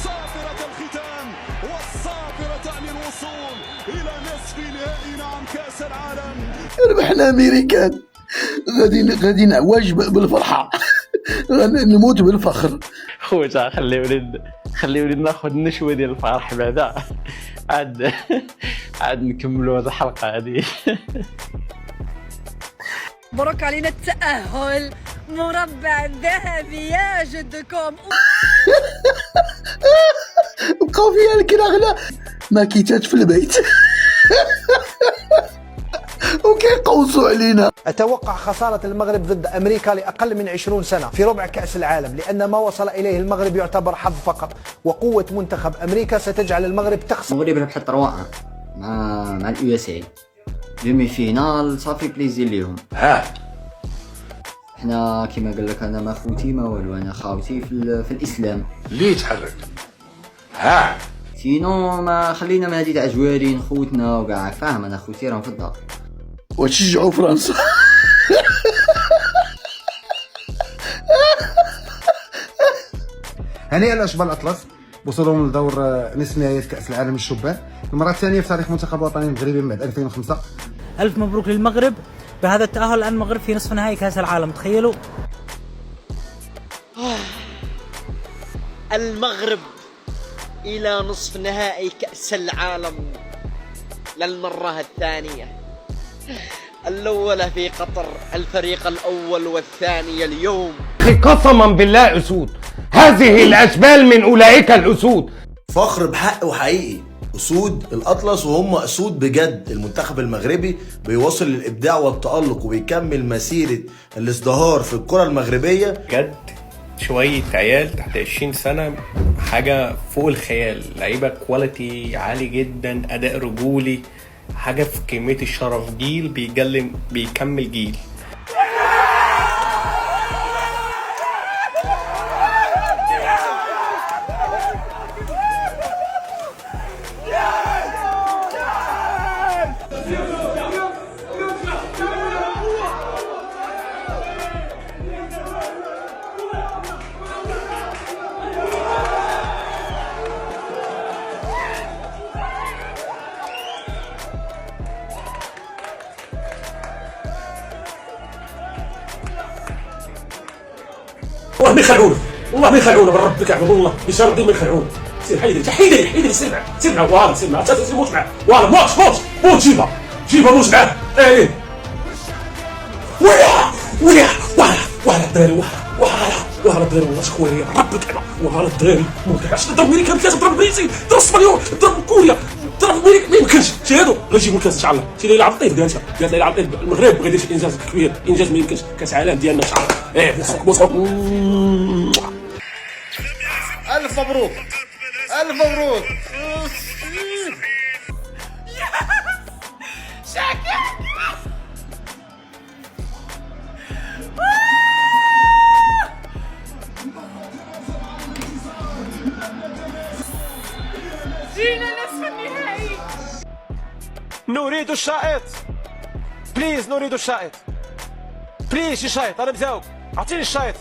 صافرة الختام والصافرة تعني الوصول إلى نصف نهائي كأس العالم. ربحنا أمريكان، غادي نعواج بالفرحة، نموت بالفخر. خوتا خليوني ناخذ النشوة ديال الفرح بعدا عاد نكملوا هذه الحلقة هذه. مبروك علينا التأهل، مربع ذهبي يا جدكم. بقاو فيها الكراغلة ماكيتات في البيت وكيقوصوا علينا. أتوقع خسارة المغرب ضد أمريكا لأقل من 20 سنة في ربع كأس العالم، لأن ما وصل إليه المغرب يعتبر حظ فقط، وقوة منتخب أمريكا ستجعل المغرب تخسر. المغرب ربح 3-1 مع اليو اس اي ديمي فينال، صافي بليزير ليهم. حنا كما قال لك انا ما خوتي ما والو، انا خاوتي في الاسلام. ليه تحرك سينو ما خلينا من هذه تاع جوارين خوتنا وكاع، فاهم؟ انا خوتي راهم في الدار وتشجعوا فرنسا. هنيئا لاشبال الاطلس وصولهم لدور نصف نهائي كاس العالم للشبان، المره الثانيه في تاريخ المنتخب الوطني المغربي من بعد 2005. الف مبروك للمغرب بهذا التأهل، الآن المغرب في نصف نهائي كأس العالم، تخيلوا. المغرب إلى نصف نهائي كأس العالم للمرة الثانية، الأولى في قطر، الفريق الأول والثاني اليوم. قسما بالله أسود، هذه الأشبال من أولئك الأسود. فخر بحق وحقيقي، أسود الأطلس وهم أسود بجد. المنتخب المغربي بيواصل الإبداع والتألق وبيكمل مسيرة الازدهار في الكرة المغربية. بجد شوية عيال تحت 20 سنة، حاجة فوق الخيال، لعيبة كواليتي عالي جدا، أداء رجولي، حاجة في كمية الشرف. جيل بيكمل جيل. والله ما يخلعونا، والله ما يخلعونا، بالرب الكعبة والله بشرطي ما يخلعونا. سير حيدري سير معاه والله، سير معاه موت معاه والله، موت جيبها موت معاه. ايه ولا الدراري ولا الدراري والله خويا رب الكعبة ولا الدراري موت. علاش ضرب امريكا بكاس، ضرب بريزيل، ضرب اسبانيول، ضرب كوريا، ضرب امريكا، ما يمكنش. شي هادو غيجيبوا الكاس ان شاء الله. شي ليلى عبد اللطيف قالت ليلى عبد اللطيف المغرب بغى يدير شي انجاز كبير، انجاز ما يمكنش، كاس عالم ديالنا ان شاء الله. بوسخوك ألف مبروك ألف مبروك. جينا نصف النهائي. نريد الشائط بليز، نريد الشائط بليز. شايط انا مزاوق، اعطيني الشايط.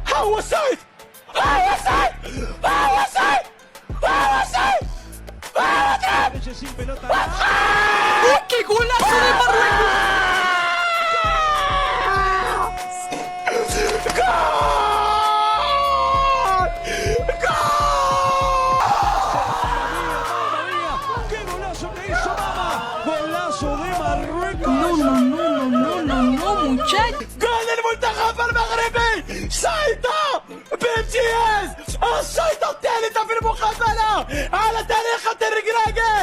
ها هو الشايط. Que golaço de Marruecos! No, muchachos. جول المنتخب المغربي، شايطة بامتياز، الشايطة الثالثة في المقابلة على تاريخ الركراكي.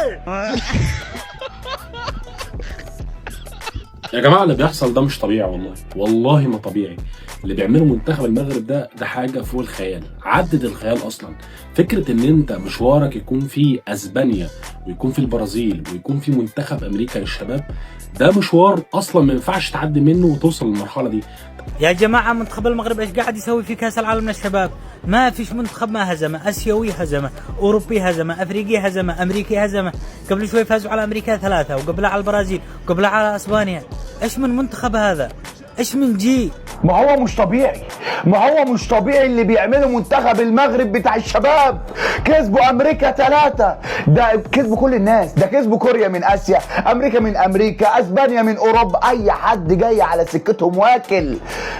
يا جماعة اللي بيحصل ده مش طبيعي، والله ما طبيعي. اللي بيعمله منتخب المغرب ده حاجة فوق الخيال، عدد الخيال أصلا. فكرة إن أنت مشوارك يكون في أسبانيا ويكون في البرازيل ويكون في منتخب أمريكا للشباب، ده مشوار أصلا ما ينفعش تعدي منه وتوصل للمرحلة دي. يا جماعة منتخب المغرب ايش قاعد يسوي في كأس العالم للشباب؟ ما فيش منتخب ما هزمه، اسيوي هزمه، اوروبي هزمه، افريقي هزمه، امريكي هزمه، قبل شوي فازوا على امريكا 3 وقبلها على البرازيل وقبلها على اسبانيا. ايش من منتخب هذا؟ ايش من جي؟ ما هو مش طبيعي، ما هو مش طبيعي اللي بيعمله منتخب المغرب بتاع الشباب. كسبوا امريكا 3، ده كسبوا كل الناس، ده كسبوا كوريا من اسيا، امريكا من امريكا، اسبانيا من اوروبا، اي حد جاي على سكتهم واكل.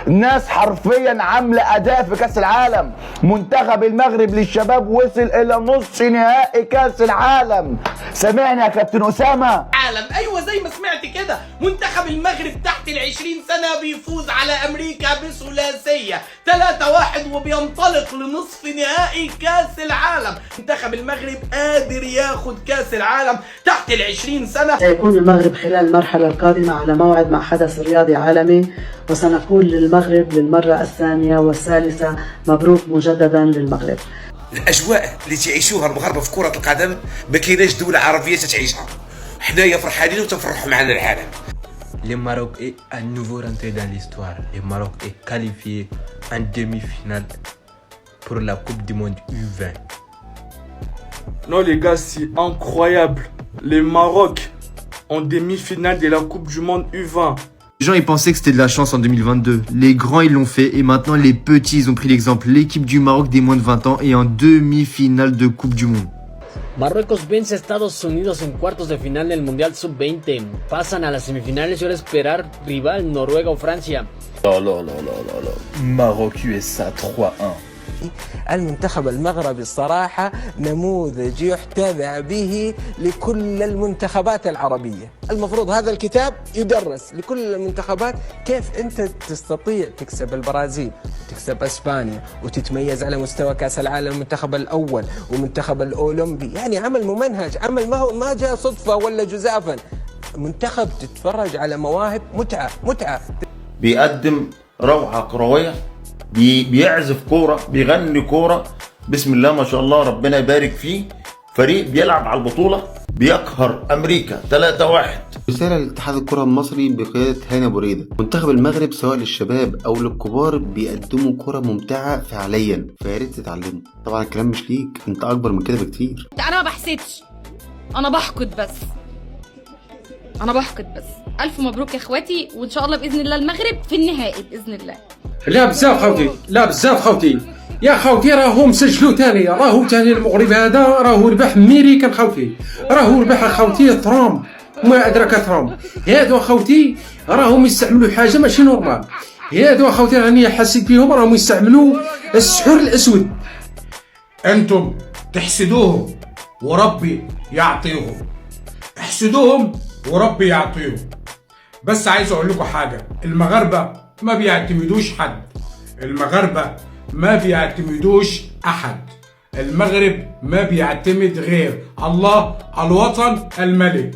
ناس حرفيا عامله اداء في كاس العالم. منتخب المغرب للشباب وصل الى نص نهائي كاس العالم. سامعني يا كابتن اسامه؟ عالم، ايوه زي ما سمعت كده، منتخب المغرب تحت ال20 سنه بيفوز على امريكا بثلاثيه 3-1 وبينطلق لنصف نهائي كاس العالم. منتخب المغرب قادر ياخد كاس العالم تحت ال20 سنه. سيكون المغرب خلال المرحله القادمه على موعد مع حدث رياضي عالمي، وسنقول للمغرب للمره الثانيه والثالثه مبروك مجددا للمغرب. الاجواء اللي تعيشوها المغاربه في كره القدم ما كايناش دوله عربيه تتعيشها. حنايا فرحانين وتفرحوا معنا العالم. Le Maroc est à nouveau rentré dans l'histoire. Le Maroc est qualifié en demi-finale pour la Coupe du Monde U20. Non les gars, c'est incroyable. Le Maroc en demi-finale de la Coupe du Monde U20. Les gens ils pensaient que c'était de la chance en 2022. Les grands ils l'ont fait et maintenant les petits ils ont pris l'exemple. L'équipe du Maroc des moins de 20 ans est en demi-finale de Coupe du Monde. Marruecos vence a Estados Unidos en cuartos de final del Mundial Sub-20. Pasan a las semifinales y ahora esperar rival Noruega o Francia. Maroc USA 3-1. المنتخب المغربي الصراحة نموذج يحتذى به لكل المنتخبات العربية. المفروض هذا الكتاب يدرس لكل المنتخبات، كيف أنت تستطيع تكسب البرازيل وتكسب أسبانيا وتتميز على مستوى كأس العالم، المنتخب الأول ومنتخب الأولمبي. يعني عمل ممنهج، عمل ما جاء صدفة ولا جزافا. منتخب تتفرج على مواهب، متعة. بيقدم روعة كروية، بيعزف كورة، بيغني كورة، بسم الله ما شاء الله ربنا يبارك فيه. فريق بيلعب على البطولة، بيقهر أمريكا 3-1. رسالة لاتحاد الكرة المصري بقيادة هاني أبو ريدة. منتخب المغرب سواء للشباب أو للكبار بيقدموا كرة ممتعة فعليا، فياريت تتعلموا. طبعا الكلام مش ليك، أنت أكبر من كده بكتير. أنا ما بحسدش، أنا بحقد بس. ألف مبروك يا إخواتي، وإن شاء الله بإذن الله المغرب في النهائي بإذن الله. لا بزاف خوتي، يا خوتي راهو مسجلو تاني، راهو تاني المغرب هذا راهو ربح ميريكان خوتي، راهو ربح خوتي ترامب وما أدراك ترامب. هادو خوتي راهم يستعملوا حاجة ماشي نورمال. هادو خوتي راني حسيت بيهم راهم يستعملوا السحور الأسود. أنتم تحسدوهم وربي يعطيهم، احسدوهم وربي يعطيهم. بس عايز أقول لكم حاجة، المغاربة ما بيعتمدوش حد، المغاربة ما بيعتمدوش أحد. المغرب ما بيعتمد غير الله، الوطن، الملك.